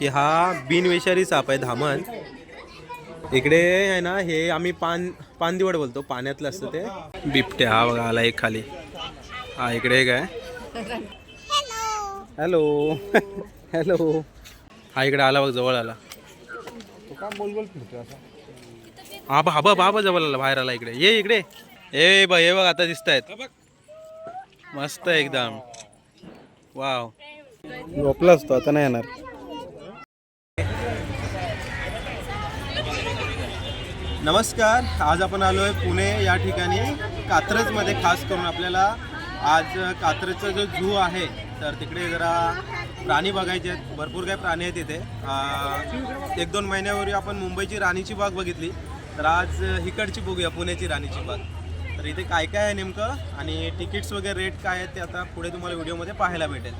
की हा बिनविषारी साप आहे धामण. इकडे आहे ना हे आम्ही पानदिवड बोलतो, पाण्यातलं असतं ते. बिबट्या हा बघा आला एक खाली. हा इकडे एक आहे. Hello hello. हा इकडे आला बघ, जवळ आला. हा बाबा जवळ आला, बाहेर आला. इकडे ये, इकडे हे बघ आता दिसत आहेत. मस्त एकदम. वाव. झोपला असतो आता, नाही येणार. नमस्कार. आज आपण आलोय पुणे या ठिकाणी कात्रजमध्ये. खास करून आपल्याला आज कात्रजचा जो झू आहे तर तिकडे जरा प्राणी बघायचे आहेत. भरपूर काही प्राणी आहेत तिथे. 1-2 महिन्यापूर्वी आपण मुंबईची राणीची बाग बघितली, तर आज इकडची बघूया पुण्याची राणीची बाग. तर इथे काय काय आहे नेमकं आणि तिकीट्स वगैरे रेट काय आहेत ते आता पुढे तुम्हाला व्हिडिओमध्ये पाहायला भेटेल.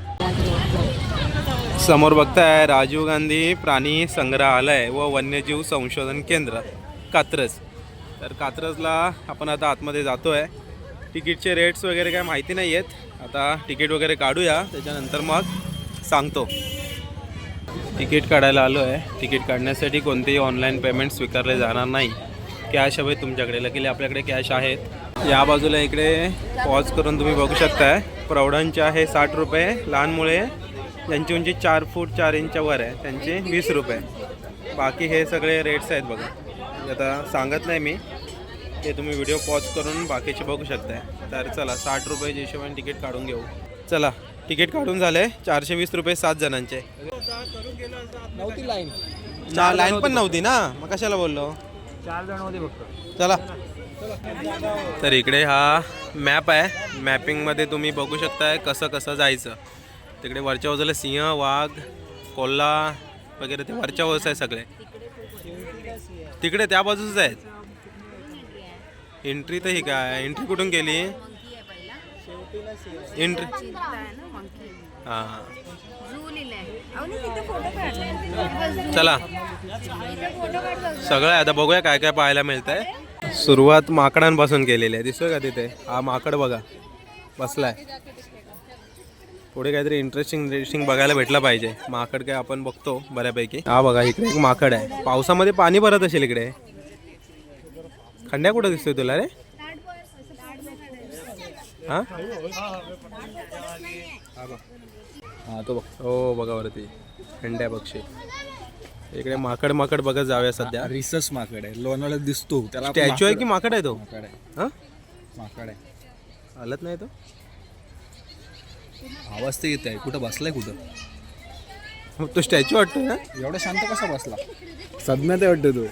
समोर बघताय राजीव गांधी प्राणी संग्रहालय व वन्यजीव संशोधन केंद्र कात्रज. तर कात्रजला आपण आता आतमध्ये जातोय. तिकीटचे रेट्स वगैरे काय माहिती नाही आहेत. आता तिकीट वगैरे काढूया, त्याच्यानंतर मग सांगतो. तिकीट काढायला आलो आहे. तिकीट काढण्यासाठी कोणतेही ऑनलाईन पेमेंट स्वीकारले जाणार नाही. कॅश हवे तुमच्याकडे. लकीली आपल्याकडे कॅश आहेत. या बाजूला इकडे पॉज करून तुम्ही बघू शकताय. प्रौढांचे आहे 60 रुपये. लहान मुले ज्यांची उंची 4 फूट 4 इंचच्या वर आहे त्यांचे 20 रुपये. बाकी हे सगळे रेट्स आहेत बघा. आता सांगत नाही मी, ते तुम्ही व्हिडिओ पॉज करून बाकीचे बघू शकताय. तर चला 60 रुपयाच्या हिशोबाने तिकीट काढून घेऊ. चला तिकीट काढून झाले. 420 रुपये 7 जणांचे. नव्हती लाईन. लाईन पण नव्हती ना, मग कशाला बोललो. 4 जण होते फक्त. चला. तर इकडे हा मॅप आहे. मॅपिंगमध्ये तुम्ही बघू शकताय कसं कसं जायचं. तिकडे वरच्या बाजूला सिंह, वाघ, कोल्हा वगैरे ते वरच्या बाजूस आहे सगळे. तिकडे त्या बाजूच आहेत. एंट्री तर ही काय, एंट्री कुठून केली. एंट्री हां. चला सगळं आता बघूया काय काय पाहायला मिळतंय. सुरुवात माकडांपासून केलेली आहे. दिसतोय का तिथे हा माकड बघा बसलाय. पुढे काहीतरी इंटरेस्टिंग बघायला भेटलं पाहिजे. माकड काय आपण बघतो बऱ्यापैकी. हा बघा इकडे एक माकड आहे. पावसामध्ये पाणी भरत असेल इकडे. खंड्या कुठं दिसतोय तुला रे. हा तो बघ. हो बघा वरती खंड्या पक्षी. इकडे माकड बघत जाऊया. सध्या रिसर्च माकड आहे. लोणावळ्यात दिसतो. त्याला स्टॅच्यू आहे की माकड आहे तो. हा माकड आहे. हलत नाही तो. आवाज तर येत आहे. कुठं बसलाय कुठं. तो स्टॅच्यू वाटतो ना. एवढा शांत कसा बसला. सदम्यात वाटतो तो.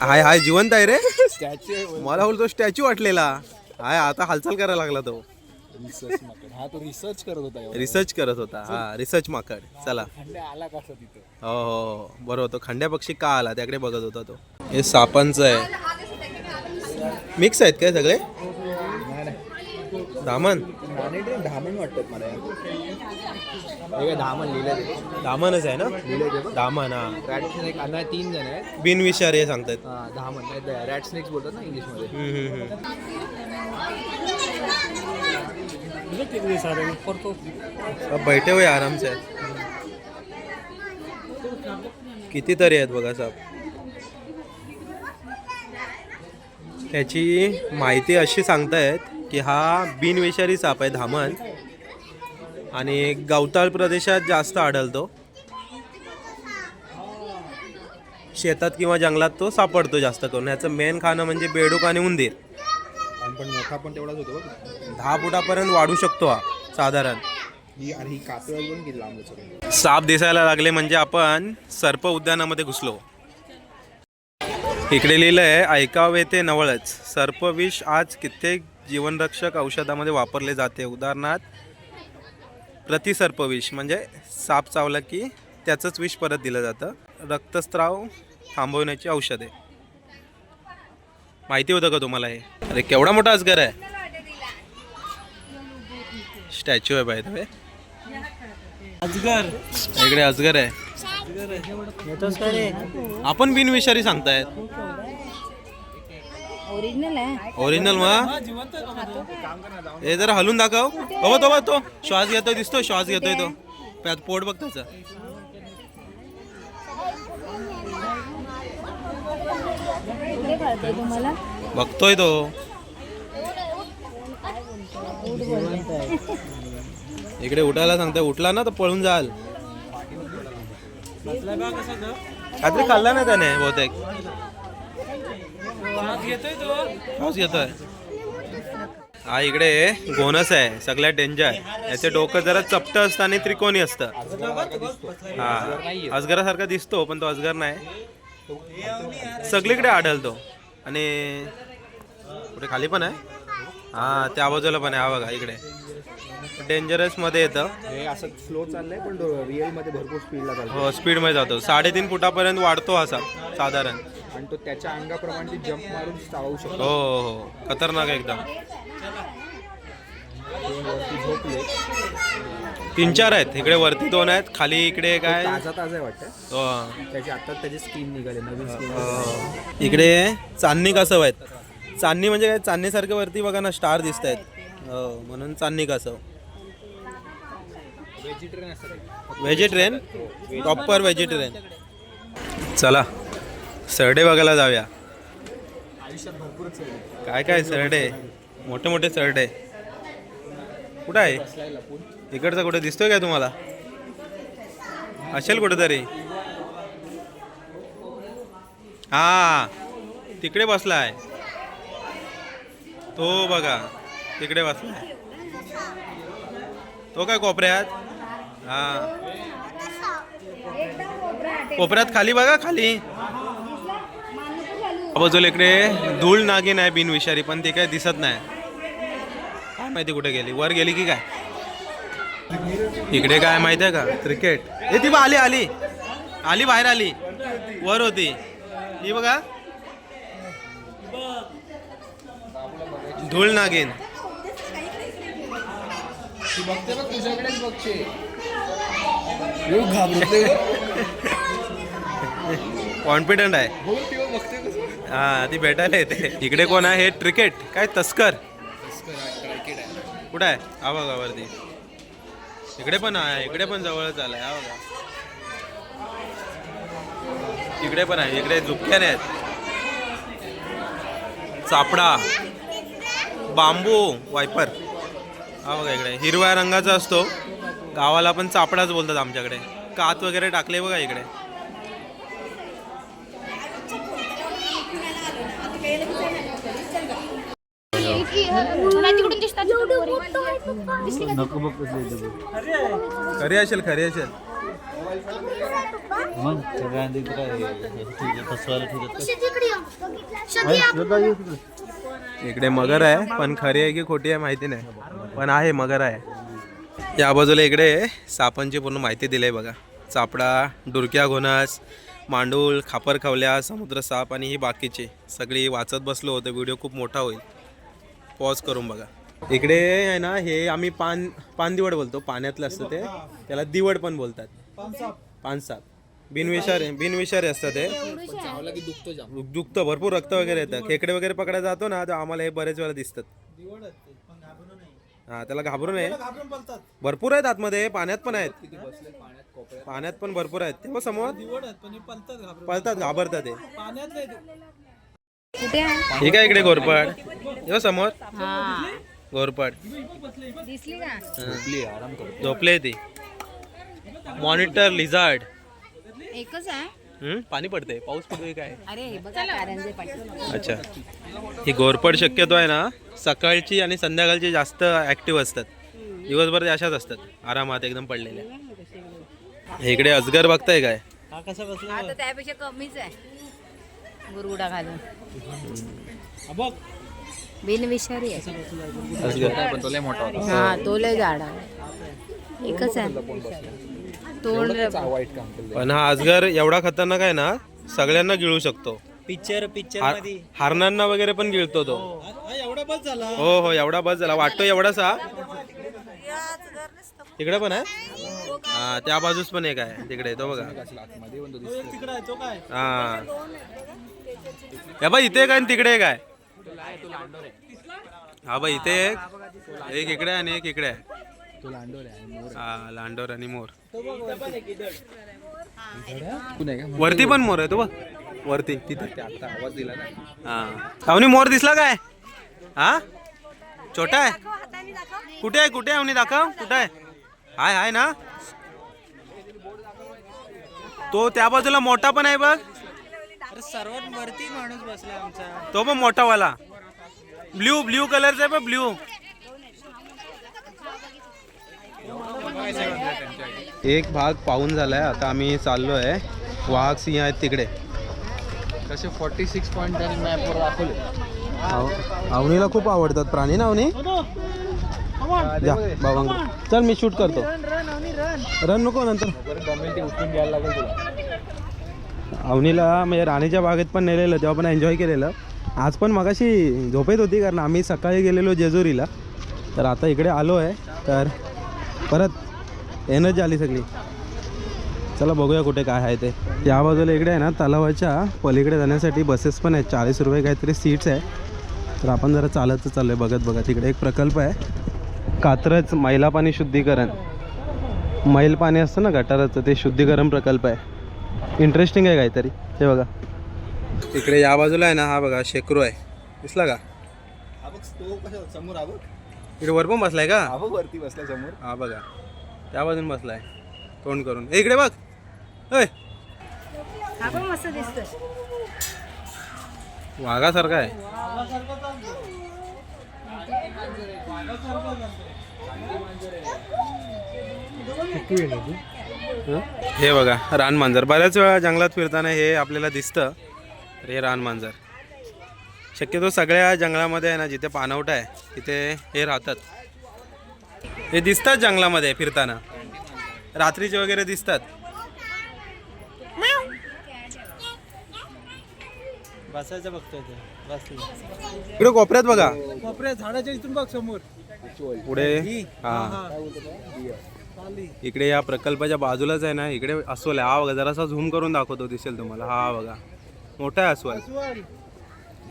हाय जिवंत आहे रे. स्टॅच्यू. मला बोलतो स्टॅच्यू वाटलेला. हाय आता हालचाल करायला लागला तो. रिसर्च माकड. हा तो रिसर्च करत होता. हा रिसर्च माकड. चला. खंड्या आला कसा तिथं. हो बरोबर. तो खंड्या पक्षी का आला त्याकडे बघत होता तो. हे सापांचं आहे. मिक्स आहेत काय सगळे. धामण धामण वाटतात मला. धामण लिहिलं. धामणच आहे ना. धामण हा. Rat snake. 3 जण आहेत. बिनविषारी सांगतात. धामण नाही, रॅट स्नेक्स बोलतात ना इंग्लिशमध्ये. सब बैठे हुए आराम से. कितीतरी आहेत बघा साप. त्याची माहिती अशी सांगतायत की हा बिनविषारी साप आहे धामण आणि गवताळ प्रदेशात जास्त आढळतो. शेतात किंवा जंगलात तो सापडतो जास्त करून. याचं मेन खाणं म्हणजे बेडूक आणि उंदीर. पण मोठा पण तेवढाच होतो. 10 फुटापर्यंत वाढू शकतो हा साधारण. ही कातळ पण किती लांब. साप दिसायला लागले म्हणजे आपण सर्प उद्यानामध्ये घुसलो. इकडे लिहिलं आहे ऐकावे ते नवळच. सर्पविष आज कित्येक जीवनरक्षक औषधामध्ये वापरले जाते. उदाहरणार्थ प्रतिसर्पविष म्हणजे साप चावला की त्याचंच विष परत दिलं जातं. रक्तस्राव थांबवण्याची औषधे. माहिती होतं का तुम्हाला हे. अरे केवढा मोठा अजगर आहे. स्टॅच्यू आहे बाय. अजगर इकडे अजगर आहे. आपण बिनविषारी सांगतायत. ओरिजिनल मग हे जरा हलून दाखव. तो श्वास घेतोय दिसतो. श्वास घेतोय तो. त्यात पोट बघ त्याचं. तुम्हाला बघतोय तो. इकडे उठायला सांगतोय, उठला ना तर पळून जाल. काहीतरी खाल्ला ना त्याने बहुतेक. श्वास घेतोय. हा इकडे गोनस आहे सगळ्यात डेंजर. याचे डोकं जरा चपटं असतं आणि त्रिकोणी असतं. हा अजगरासारखा दिसतो पण तो अजगर नाही. सगळीकडे आढळतो. आणि कुठे खाली पण आहे. हा त्या बाजूला पण आहे. हा बघा इकडे डेंजरस मध्ये येतं. हे असं स्लो चाललंय पण रिअल मध्ये भरपूर स्पीडला चालतो. हो स्पीड मध्ये जातो. 3.5 फुटापर्यंत वाढतो हा साप साधारण. आणि तो त्याच्या अंगाप्रमाणे जंप मारून चावू शकतो. हो हो खतरनाक एकदम. झोपले 3-4 आहेत इकडे. वरती 2 आहेत. खाली इकडे काय ताजा आहे वाटतं. हो. त्याची आता त्याची स्किन निघाली नवीन स्किन. इकडे चांदणी कासव आहेत. चांदणी म्हणजे काय चांदणीसारखे वरती बघा ना स्टार दिसत आहेत. हो म्हणून चांदणी कासव. Vegetarian proper vegetarian. चला सरडे बघायला जाऊया. काय काय सरडे मोठे मोठे सरडे. कुठं आहे इकडचा? कुठे दिसतोय काय तुम्हाला? असेल कुठेतरी. हा तिकडे बसलाय तो बघा. तिकडे बसलाय तो काय कोपऱ्यात. हा कोपऱ्यात खाली बघा खाली. बाजूला इकडे धूळ नागिन आहे बिनविषारी पण ती काय दिसत नाही. काय माहिती कुठे गेली. वर गेली की काय. इकडे काय माहिती आहे का क्रिकेट. ए ती बा आली आली आली बाहेर आली. वर होती ही बघा. धूळ नागिन. बघते बघ तुझ्याकडेच बघते. कॉन्फिडंट आहे. हा ती भेटायला येते. इकडे कोण आहे? हे क्रिकेट काय तस्कर. कुठं आहे? हा बघा वरती. इकडे पण आहे. इकडे पण जवळच आलाय. हा बघा इकडे पण आहे. इकडे झुपक्याने आहेत. चापडा बांबू वायपर. हा बघा इकडे हिरव्या रंगाचा असतो. गावाला पण चापडाच बोलतात आमच्याकडे. कात वगैरे टाकले बघा इकडे. खरी असेल खरी असेल. इकडे मगर आहे पण खरी आहे की खोटी आहे माहिती नाही पण आहे मगर आहे. या बाजूला इकडे सापांची पूर्ण माहिती दिली आहे बघा. चापडा डुरक्या घोणस मांडूळ खापर खवल्या समुद्र साप आणि ही बाकीची सगळी वाचत बसलो होतो. व्हिडिओ खूप मोठा होईल. पॉज करून बघा. इकडे आहे ना हे आम्ही पानदिवड बोलतो. पाण्यातलं असतं ते. त्याला दिवड पण बोलतात. पानसाप बिनविषारी असतात ते. दुखतं भरपूर रक्त वगैरे येतं. खेकडे वगैरे पकडायला जातो ना तर आम्हाला हे बरेच वेळा दिसतात. हा त्याला घाबरू नये. भरपूर आहेत आतमध्ये. पाण्यात पण आहेत. पाण्यात पण भरपूर आहेत. तेव्हा समोर पळतात घाबरतात ते. ठीक आहे इकडे घोरपड. तेव्हा समोर घोरपड दिसली का? झोपले ती. Monitor lizard. एकच आहे. पाणी पडते पाऊस पडतोय काय. अरे हे बघा कारंजे पाहिजे. अच्छा ही घोरपड शक्यतो आहे ना सकाळची आणि संध्याकाळची जास्त ऍक्टिव्ह असतात. दिवसभर ते अशाच असतात आरामात एकदम पडलेल्या. इकडे अजगर बघताय काय. आता त्यापेक्षा कमीच आहे. गुरगुडा घालून बिनविषारी आहे. हा तो लय झाड आहे. एकच आहे. तोंड पण हा अजगर एवढा खतरनाक आहे ना सगळ्यांना गिळू शकतो. पिक्चर मध्ये हारणांना वगैरे पण गिळतो तो. एवढा बस झाला. हो हो एवढा बस झाला वाटतो एवढासा. तिकडे पण आहे. हा त्या बाजूस पण एक आहे तिकडे तो बघा. तिकडे आहे तो काय. हा या बा इथे काय तिकडे काय. हा बा इथे एक इकडे आणि एक इकडे आहे. तो लांडोर आहे आणि मोर हा लांडोर आणि मोर. तू नाही का वरती पण मोर आहे तो बघ वरती तिथे. ते आता आवाज दिला ना. हा अवनी मोर दिसला काय? हा छोटा आहे कुठे आहे कुठे आहे अवनी दाखव कुठे आहे? हाय हाय ना तो त्या बाजूला मोठा पण आहे बघ अरे सर्वात वरती माणूस बसला आमचा. तो पण मोठा वाला ब्ल्यू ब्ल्यू कलरचा आहे बघ ब्ल्यू. एक भाग पाहून झालाय आता आम्ही चाललो आहे. वाघ सिंह आहेत तिकडे. कसे 46 पॉईंट त्यांनी मॅपवर दाखवले. अवनीला खूप आवडतात प्राणी ना अवनी. जा बाबा चल मी शूट करतो. रन नको नंतर गमेल ते उचलून घ्यायला लागेल तुला. अवनीला म्हणजे राणीच्या बागेत पण नेलेलं तेव्हा पण एन्जॉय केलेलं. आज पण मगाशी झोपेत होती कारण आम्ही सकाळी गेलेलो जेजुरीला. तर आता इकडे आलो आहे तर परत एनर्जी आली सगळी. चला बघूया कुठे काय आहे ते. या बाजूला इकडे आहे ना तलावाच्या पलीकडे जाण्यासाठी बसेस पण आहेत. 40 रुपये काहीतरी सीट्स आहे. तर आपण जरा चालत चाललो आहे बघत बघत. इकडे एक प्रकल्प आहे कात्रज मैला पाणी शुद्धीकरण. मैल पाणी असतं ना गटाराचं ते शुद्धीकरण प्रकल्प आहे. इंटरेस्टिंग आहे काहीतरी. हे बघा इकडे या बाजूला आहे ना हा बघा शेकरू आहे दिसला का? हा बघ तो कशा समोर हा बघ. इकडे वर पण बसलाय का? हा बघ वरती बसला समोर. हा बघा त्या बाजून बसलाय तोंड करून. इकडे बघ ओय हा पण मस्त दिसतोय. वाघासारखा आहे. हे बघा रान मांजर. बऱ्याच वेळा जंगलात फिरताना हे आपल्याला दिसतं. तर हे रान मांजर शक्यतो सगळ्या जंगलामध्ये आहे ना जिथे पाणवठा आहे तिथे हे राहतात. हे दिसतात जंगलामध्ये फिरताना रात्रीचे वगैरे दिसतात. बसायचं बघतोय ते बसले. इकडे कोपऱ्यात बघा कोपऱ्या झाडाच्या इथून बघ समोर. पुढे हा इकडे या प्रकल्पाच्या बाजूलाच आहे ना इकडे अस्वल आहे. हा बघा जरासा झूम करून दाखवतो दिसेल तुम्हाला. हा बघा मोठा आहे अस्वल.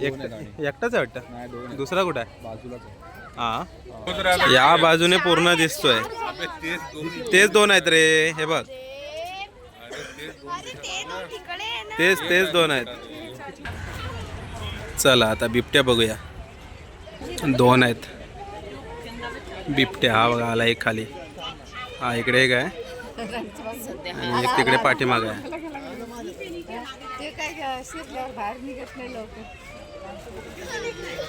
एकटाच आहे वाटतं. दुसरा कुठं आहे? बाजूलाच हा या बाजूने पूर्ण दिसतोय. तेच दोन आहेत रे हे बघ. तेच दोन आहेत. चला आता बिबट्या बघूया. दोन आहेत बिबट्या. हा बघा आला एक खाली. हा इकडे एक आहे आणि एक तिकडे पाठीमाग आहे.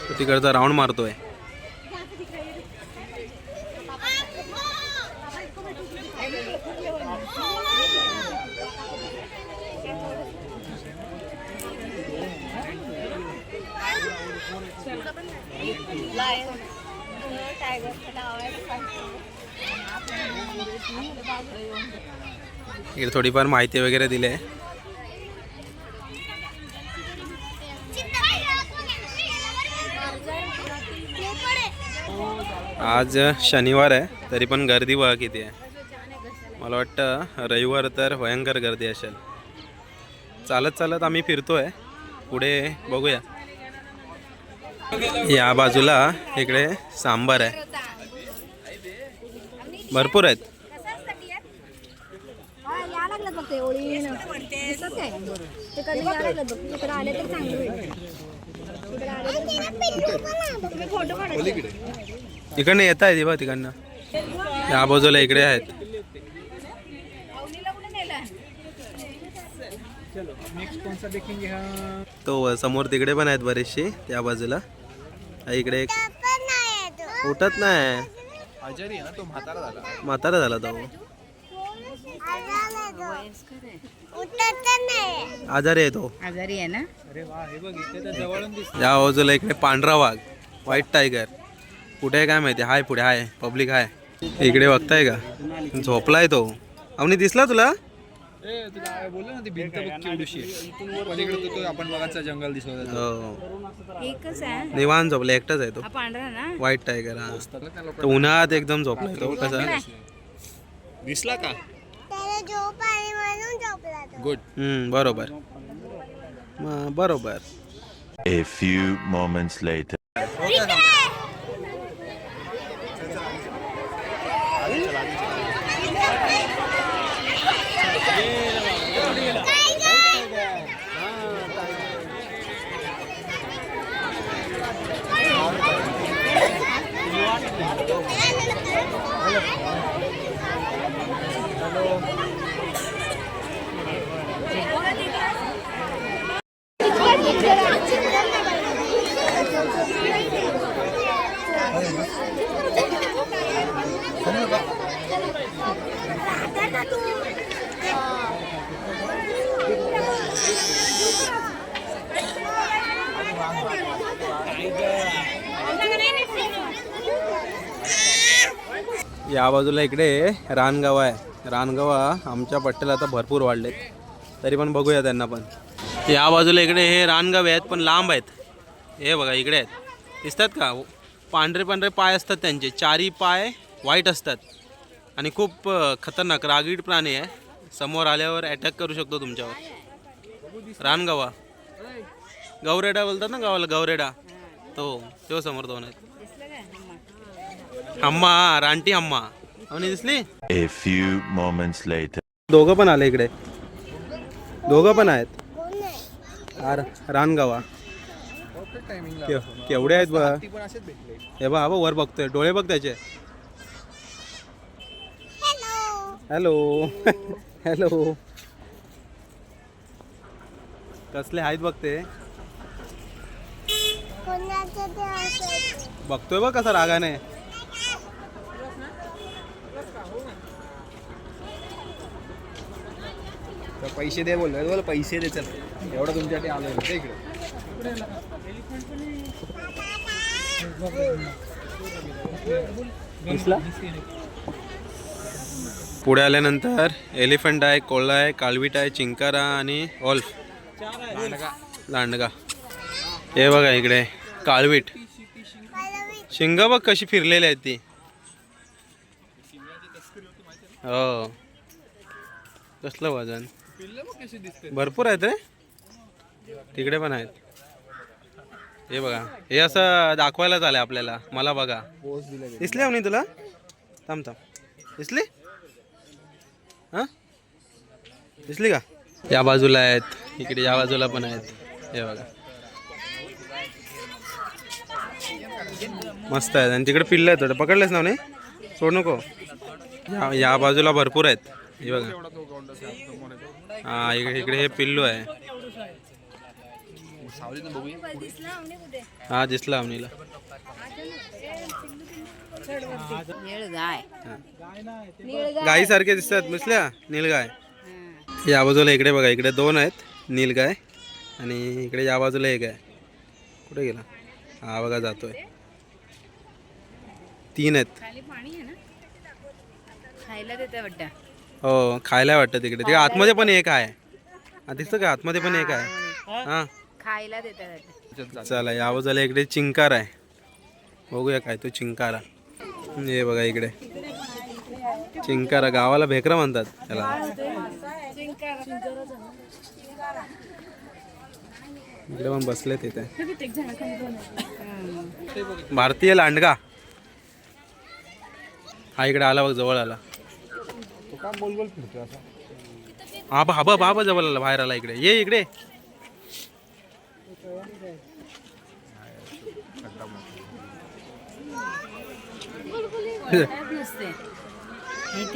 तो तिकडचा राऊंड मारतोय. इकडे थोडीफार माहिती वगैरे दिली आहे. आज शनिवार आहे तरी पण गर्दी बघा किती आहे. मला वाटतं रविवार तर भयंकर गर्दी असेल. चालत चालत आम्ही फिरतोय पुढे बघूया. या बाजूला इकडे सांबार आहे भरपूर आहेत. इकडनं येत आहे बघ तिकडनं. या बाजूला इकडे आहेत. तो समोर तिकडे पण आहेत बरेचसे त्या बाजूला. इकडे एक उठत नाही. आजारी आहे ना तो. म्हातारा झाला तो. आजारी आहे तो. आजारी आहे ना. अरे वा हे बघ इथे तर जवळून दिसत. या बाजूला इकडे पांढरा वाघ व्हाईट टायगर. कुठे आहे काय माहिती. हाय पुढे हाय पब्लिक हाय. इकडे बघताय का झोपलाय तो. अवनी दिसला तुला? तुला बोललो ना ती भिंत बघ केवढीशी आहे. पलीकडे तो आपण बघायचा जंगल दिसत होता. हो एकच आहे. निवांत झोपला एकटाच आहे तो. हा पांढरा ना. White tiger. हा तो उन्हाळ्यात एकदम झोपलाय तो. कसा दिसला का? गुड. बरोबर बरोबर. A few moments later. या बाजूला इकडे रानगावा आहे. रानगावा आमच्या पट्ट्याला आता भरपूर वाढलेत, तरी पण बघूया त्यांना पण. या बाजूला इकडे हे रानगावे आहेत पण लांब आहेत. हे बघा इकडे आहेत, दिसतात का? पांढरे पांढरे पाय असतात त्यांचे, चारी पाय वाईट असतात आणि खूप खतरनाक रागीट प्राणी आहे. समोर आल्यावर अटॅक करू शकतो तुमच्यावर. रानगावा गौरेडा बोलतात ना गावाला, गौरेडा तो समोर दोन आहेत. हम्मा, रानटी हम्मा आणि दिसली. A few moments later. दोघं पण आले इकडे, दोघं पण आहेत. रानगावा केवढे आहेत बघा. हे बघा वर बघतोय, डोळे बघ त्याचे. हॅलो हॅलो, कसले आहेत बघते. बघतोय बघ कसा रागाने. पैसे दे बोल, पैसे दे. चल एवढं तुमच्यासाठी आलोय इकडे. पुढे आल्यानंतर एलिफंट आहे, कोल्हा आहे, काळवीट आहे, चिंकारा आणि ओल्फ, लांडगा. हे बघा इकडे काळवीट, शिंग बघ कशी फिरलेली आहेत ती. हो, कसलं वजन, भरपूर आहेत रे. तिकडे पण आहेत. हे बघा, हे असं दाखवायलाच आलंय आपल्याला. मला बघा, दिसली म्हणे तुला? थांब थांब, दिसली? हां दिसली का? या बाजूला आहेत, इकडे या बाजूला पण आहेत. हे बघा मस्त आहेत. आणि तिकडे पिल्लं आहेत, थोडं पकडलेच ना नाही, सोड नको. या बाजूला भरपूर आहेत. हे बघा, हा इकडे हे पिल्लू आहे. हा दिसला अवनीला. गाई सारखे दिसतात, दिसल्या नीलगाय. या बाजूला इकडे बघा, इकडे दोन आहेत नीलगाय आणि इकडे या बाजूला एक आहे. कुठे गेला? हा बघा जातोय. तीन आहेत. हो खायला वाटतं तिकडे. तिकडे आतमध्ये पण एक आहे. दिसतं का? आतमध्ये पण एक आहे. हा खायला देतात. चला या बाजूला इकडे चिंकार आहे, बघूया काय तो चिंकारा. हे बघा इकडे चिंकारा, गावाला भेकरा म्हणतात त्याला. इकडे पण बसले तिथे. भारतीय लांडगा हा इकडे आला बघ, जवळ आला. हा बाबा बाबा जवळ आला, बाहेर आला. इकडे ये, इकडे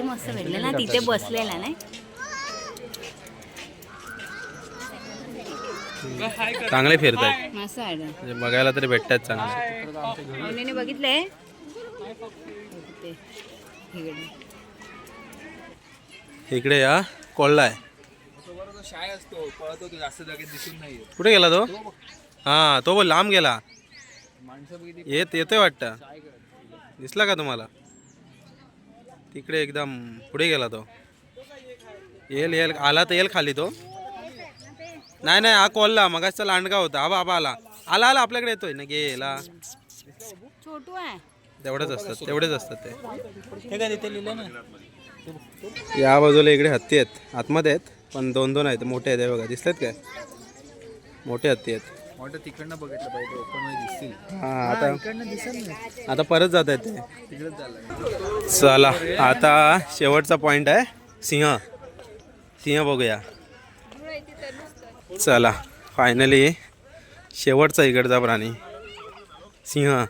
मस्त भेटले ना, तिथे बसलेला नाही. चांगले फिरतात, मस्त आहे, बघायला तरी भेटतात चांगले. बघितले. इकडे या कोल्हा आहे. कुठे गेला तो? हा तो बोल लांब गेला. येतोय वाटतं, दिसला का तुम्हाला? तिकडे एकदम पुढे गेला तो. येल आला तर येल खाली तो. नाही हा कोल्हा मगाचा लांडगा होता. हा बाबा आला आला आपल्याकडे येतोय ना. गेला, छोटू आहे. तेवढेच असतात ते. हे काय तिथे लिहिलं ना. या बाजूला इकडे हत्ती आहेत, आतमध्ये आहेत पण दोन दोन आहेत, मोठे आहेत. हे बघा दिसतात काय? मोठे हत्ती आहेत. तिकडनं बघितलं पाहिजे, ओपन मध्ये दिसतील. हा आता परत जात आहेत ते. चला आता शेवटचा पॉइंट आहे, सिंह बघूया. चला फायनली शेवटचा इकडचा प्राणी सिंह.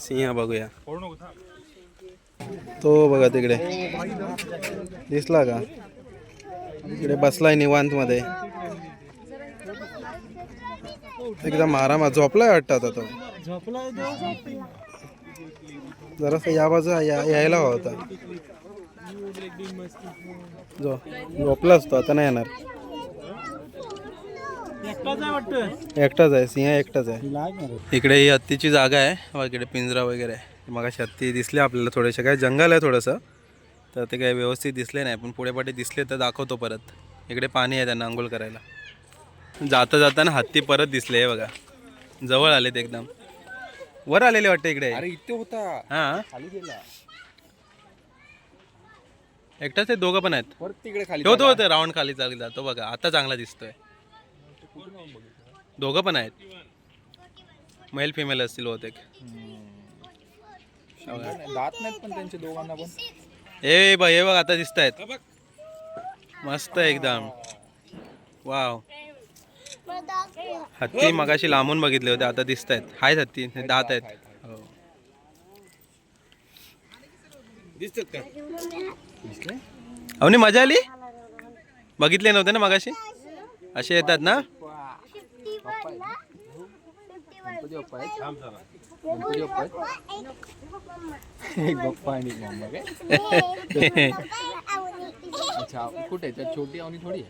सिंह बघूया तो बघा तिकडे दिसला का इकडे बसलाय निवांत मध्ये एकदम आरामात झोपलाय वाटतं आता तो जरासा या बाजू यायला हवा होता झोपला असतो आता नाही येणार एकटाच आहे सिंह एकटाच आहे इकडे ही हत्तीची जागा आहे व इकडे पिंजरा वगैरे आहे मग हत्ती दिसले आपल्याला थोडेसे काय जंगल आहे थोडंसं तर ते काही व्यवस्थित दिसले नाही पण पुढे पुढे दिसले तर दाखवतो परत इकडे पाणी आहे त्यांना आंघोळ करायला जाता जाताना हत्ती परत दिसले हे बघा जवळ आलेत एकदम वर आलेले वाटतं इकडे अरे इथे होता हां खाली गेला एकटाच ते दोघं पण आहेत परत तिकडे खाली तो तो राऊंड खाली चालला तो बघा आता चांगला दिसतोय दोघं पण आहेत मेल फिमेल असतील बहुतेक दात नाहीत पण त्यांचे दोघांना पण हे बघ आता दिसत आहेत मस्त एकदम वाव हत्ती मगाशी लांबून बघितले होते आता दिसत आहेत हत्ती दात आहेत हो दिसतात का अवनी मजा आली बघितले नव्हते ना मगाशी असे येतात ना एक पप्पा आणि एक मम्मा काय अच्छा कुठे आहे त्यात छोटी अवनी थोडी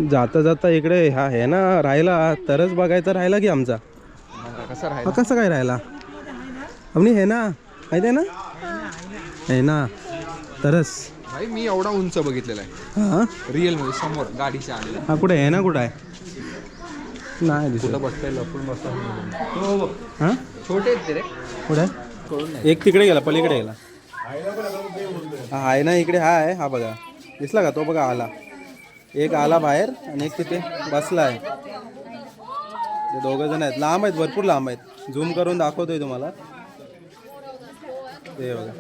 जाता जाता इकडे हा आहे ना राहिला तरच बघायचा राहिला की आमचा कसा हा राहिला कसं काय राहिला अवनी हे ना माहिती आहे ना हे ना तरच भाई मी एवढा उंच बघितलेला आहे हा रिअल मध्ये समोर गाडीच्या आले हा कुठे आहे ना कुठं आहे नाही दिसत कुठं बसलाय लपून बसला हां छोटे आहेत ते रे कुठे एक तिकडे गेला पलीकडे गेला हा आहे ना इकडे हा आहे हा बघा दिसला का तो बघा आला एक आला बाहेर आणि एक तिथे बसला आहे ते दोघं जण आहेत लांब आहेत भरपूर लांब आहेत झूम करून दाखवतोय तुम्हाला ते बघा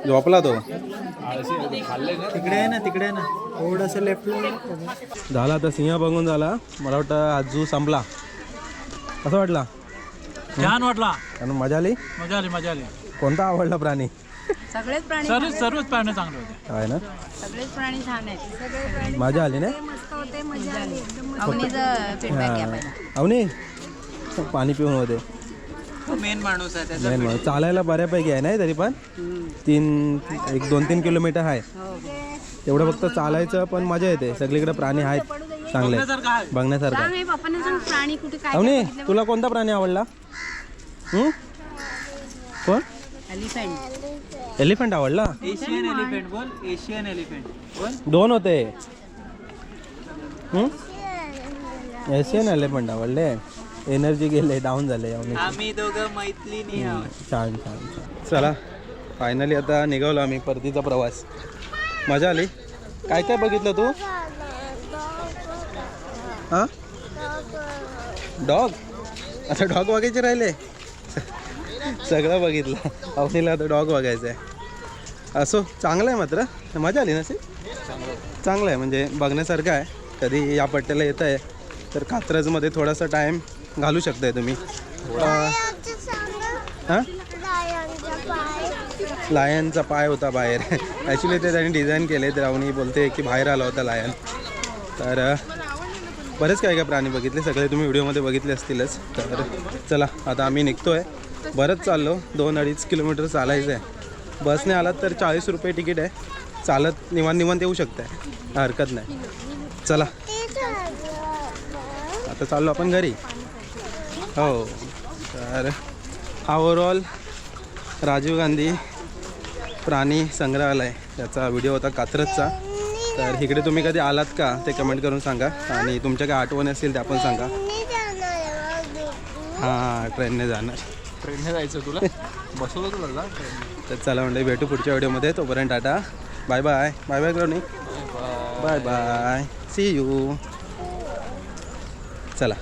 झोपला तो तिकडे आहे ना थोडंसं लेफ्ट झाला आता सिंह बघून झाला मला वाटतं आज झू संपला कसं वाटला छान वाटला कारण मजा आली मजा आली कोणता आवडला प्राणी सगळेच प्राणी सर्वच पाहणे चांगले होते आहे ना सगळेच प्राणी छान आहेत सगळे प्राणी मजा आली ना मस्त होते मजा आली अवनीचं फीडबॅक घ्या पहिला अवनी पाणी पिऊन होते मेन माणूस आहे त्याचा नाही मग चालायला बऱ्यापैकी आहे नाही तरी पण 2-3 किलोमीटर आहे तेवढं फक्त चालायचं पण मजा येते सगळीकडे प्राणी आहेत चांगले बघण्यासारखं सांग हे पप्पाने सांग प्राणी कुठे काय अवनी तुला कोणता प्राणी आवडला कोण एलिफंट आवडला एशियन एलिफंट बोल एशियन एलिफंट बोल 2 होते एशियन एलिफंट आवडले एनर्जी गेले डाऊन झाले आम्ही दोघं मैत्रिणी छान चला फायनली आता निघालो आम्ही परतीचा प्रवास मजा आली काय काय बघितलं तू हां डॉग आता डॉग बघायचे राहिले सगळं बघितलं अवनीला आता डॉग बघायचं आहे असो चांगलं आहे मात्र मजा आली ना चांगलं आहे म्हणजे बघण्यासारखं आहे कधी या पट्ट्याला येत आहे तर कात्रजमध्ये थोडासा टाईम घालू शकताय तुम्ही हां लायनचा पाय होता बाहेर ॲक्च्युली ते त्यांनी डिझाईन केले तर अवनी बोलते की बाहेर आला होता लायन तर बरेच काय काय प्राणी बघितले सगळे तुम्ही व्हिडिओमध्ये बघितले असतीलच तर चला आता आम्ही निघतो आहे बरंच चाललो 2-2.5 किलोमीटर चालायचं आहे बसने आलात तर 40 रुपये तिकीट आहे चालत निवांत येऊ शकताय हरकत नाही चला आता चाललो आपण घरी हो तर हा ओव्हरऑल राजीव गांधी प्राणी संग्रहालय याचा व्हिडिओ होता कात्रजचा तर इकडे तुम्ही कधी आलात का ते कमेंट करून सांगा आणि तुमच्या काय आठवणी असतील त्या पण सांगा हां ट्रेनने जायचं तुला बसवलं तुला तर चला म्हणजे भेटू पुढच्या व्हिडिओमध्ये तोपर्यंत टाटा बाय बाय करून बाय सी यू चला